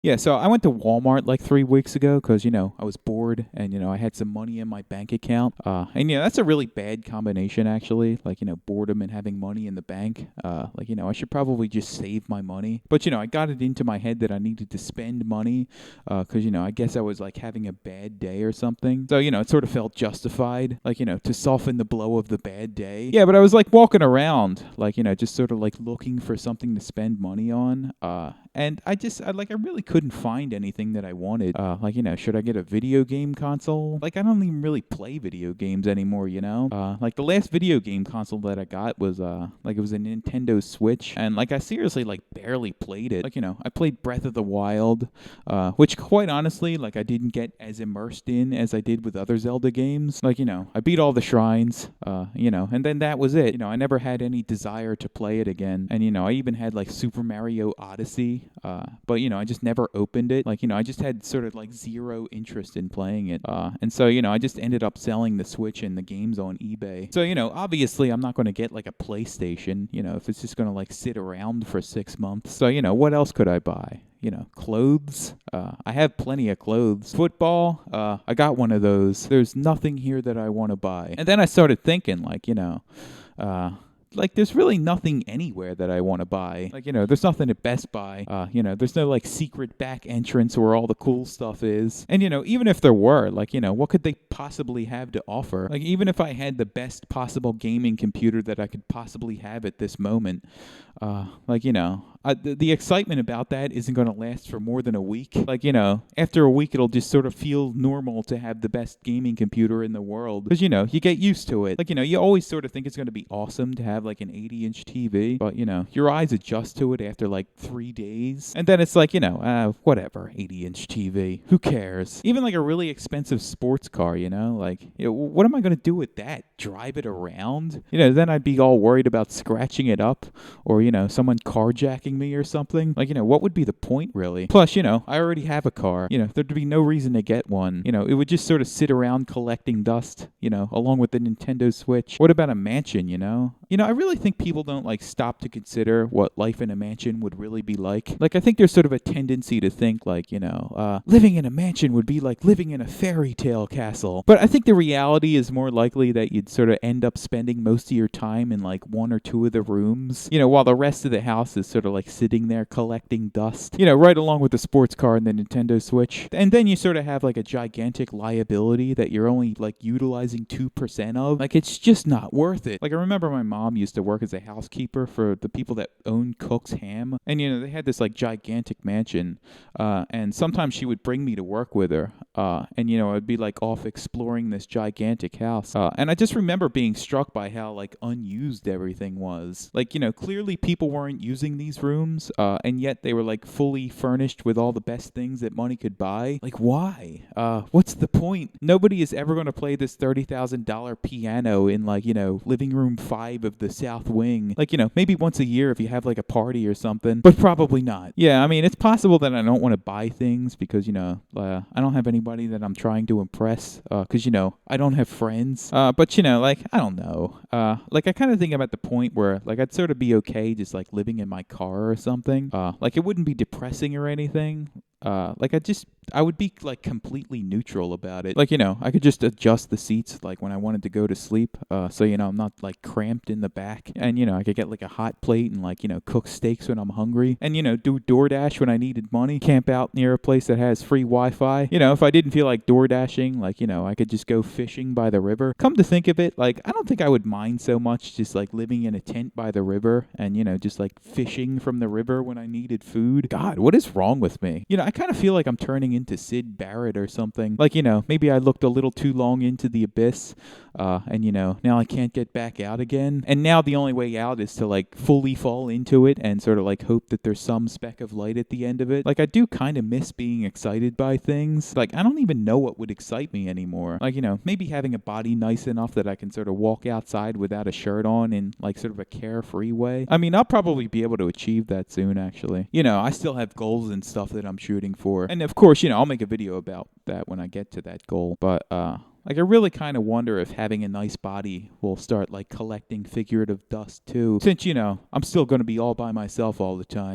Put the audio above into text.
Yeah, so I went to Walmart like 3 weeks ago because, I was bored and, I had some money in my bank account. And, that's a really bad combination, actually. Like, boredom and having money in the bank. I should probably just save my money. But, I got it into my head that I needed to spend money because, I guess I was like having a bad day or something. So, it sort of felt justified, like, to soften the blow of the bad day. Yeah, but I was like walking around, like, just sort of like looking for something to spend money on. And I really couldn't find anything that I wanted. Should I get a video game console? Like, I don't even really play video games anymore, Like, the last video game console that I got was, it was a Nintendo Switch. And, like, I seriously, like, barely played it. Like, I played Breath of the Wild, which, quite honestly, like, I didn't get as immersed in as I did with other Zelda games. Like, I beat all the shrines, and then that was it. I never had any desire to play it again. And, I even had, like, Super Mario Odyssey. But I just never opened it. Like, I just had sort of like zero interest in playing it. And so, I just ended up selling the Switch and the games on eBay. So, obviously I'm not going to get like a PlayStation, if it's just going to like sit around for 6 months. So, what else could I buy? Clothes. I have plenty of clothes. Football. I got one of those. There's nothing here that I want to buy. And then I started thinking there's really nothing anywhere that I want to buy. Like, there's nothing at Best Buy. There's no, like, secret back entrance where all the cool stuff is. And, even if there were, like, what could they possibly have to offer? Like, even if I had the best possible gaming computer that I could possibly have at this moment, the excitement about that isn't going to last for more than a week. Like, after a week, it'll just sort of feel normal to have the best gaming computer in the world. Because, you get used to it. Like, you always sort of think it's going to be awesome to have, like, an 80-inch TV. But, your eyes adjust to it after, like, 3 days. And then it's like, whatever, 80-inch TV. Who cares? Even, like, a really expensive sports car, what am I going to do with that? Drive it around? Then I'd be all worried about scratching it up or, someone carjacking me or something. Like, what would be the point, really? Plus, I already have a car. There'd be no reason to get one. It would just sort of sit around collecting dust, along with the Nintendo Switch. What about a mansion, I really think people don't, like, stop to consider what life in a mansion would really be like. Like, I think there's sort of a tendency to think, like, living in a mansion would be like living in a fairy tale castle. But I think the reality is more likely that you'd sort of end up spending most of your time in, like, one or two of the rooms, while the rest of the house is sort of, like, sitting there collecting dust, right along with the sports car and the Nintendo Switch. And then you sort of have, like, a gigantic liability that you're only, like, utilizing 2% of. Like, it's just not worth it. Like, I remember my mom used to work as a housekeeper for the people that own Cook's Ham. And, they had this, like, gigantic mansion. And sometimes she would bring me to work with her. And, I'd be, like, off exploring this gigantic house. And I just remember being struck by how, like, unused everything was. Like, clearly people weren't using these rooms, and yet they were, like, fully furnished with all the best things that money could buy. Like, why? What's the point? Nobody is ever going to play this $30,000 piano in, like, living room 5 of the South Wing. Like, maybe once a year if you have, like, a party or something, but probably not. Yeah, I mean, it's possible that I don't want to buy things because, I don't have anybody that I'm trying to impress, because, I don't have friends. But, like, I don't know. Like, I kind of think I'm at the point where, like, I'd sort of be okay just, like, living in my car or something. Like, it wouldn't be depressing or anything. I would be, like, completely neutral about it. Like, I could just adjust the seats, like, when I wanted to go to sleep, so, I'm not, like, cramped in the back. And, I could get, like, a hot plate and, like, cook steaks when I'm hungry. And, do DoorDash when I needed money. Camp out near a place that has free Wi-Fi. If I didn't feel like DoorDashing, like, I could just go fishing by the river. Come to think of it, like, I don't think I would mind so much just, like, living in a tent by the river and, just, like, fishing from the river when I needed food. God, what is wrong with me? I kind of feel like I'm turning into Sid Barrett or something. Like, maybe I looked a little too long into the abyss, and, now I can't get back out again. And now the only way out is to, like, fully fall into it and sort of, like, hope that there's some speck of light at the end of it. Like, I do kind of miss being excited by things. Like, I don't even know what would excite me anymore. Like, maybe having a body nice enough that I can sort of walk outside without a shirt on in, like, sort of a carefree way. I mean, I'll probably be able to achieve that soon, actually. I still have goals and stuff that I'm shooting for. And, of course, I'll make a video about that when I get to that goal. But, like, I really kind of wonder if having a nice body will start, like, collecting figurative dust, too. Since, I'm still going to be all by myself all the time.